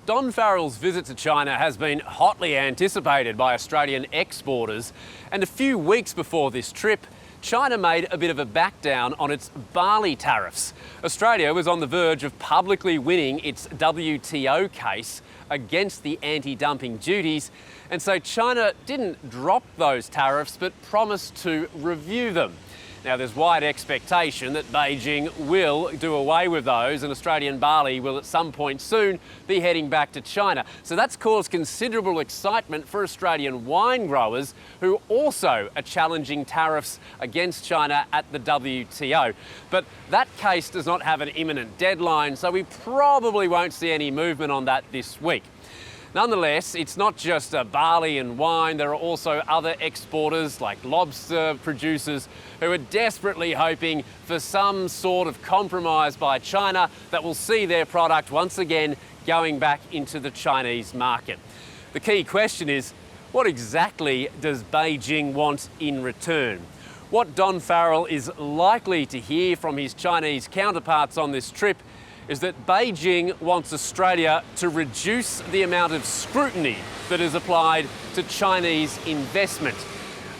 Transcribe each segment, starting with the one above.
Don Farrell's visit to China has been hotly anticipated by Australian exporters, and a few weeks before this trip, China made a bit of a back down on its barley tariffs. Australia was on the verge of publicly winning its WTO case against the anti-dumping duties, and so China didn't drop those tariffs but promised to review them. Now, there's wide expectation that Beijing will do away with those, and Australian barley will at some point soon be heading back to China. So that's caused considerable excitement for Australian wine growers who also are challenging tariffs against China at the WTO. But that case does not have an imminent deadline, so we probably won't see any movement on that this week. Nonetheless, it's not just barley and wine. There are also other exporters like lobster producers who are desperately hoping for some sort of compromise by China that will see their product once again going back into the Chinese market. The key question is, what exactly does Beijing want in return? What Don Farrell is likely to hear from his Chinese counterparts on this trip is that Beijing wants Australia to reduce the amount of scrutiny that is applied to Chinese investment.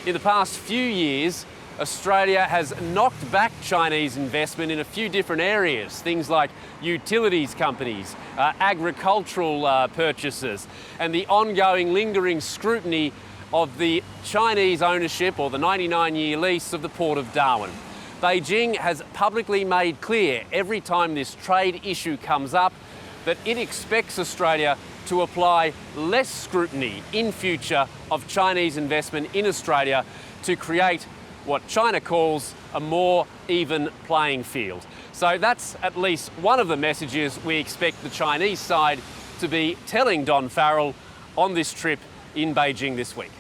In the past few years, Australia has knocked back Chinese investment in a few different areas, things like utilities companies, agricultural purchases, and the ongoing lingering scrutiny of the Chinese ownership or the 99-year lease of the Port of Darwin. Beijing has publicly made clear every time this trade issue comes up that it expects Australia to apply less scrutiny in future of Chinese investment in Australia to create what China calls a more even playing field. So that's at least one of the messages we expect the Chinese side to be telling Don Farrell on this trip in Beijing this week.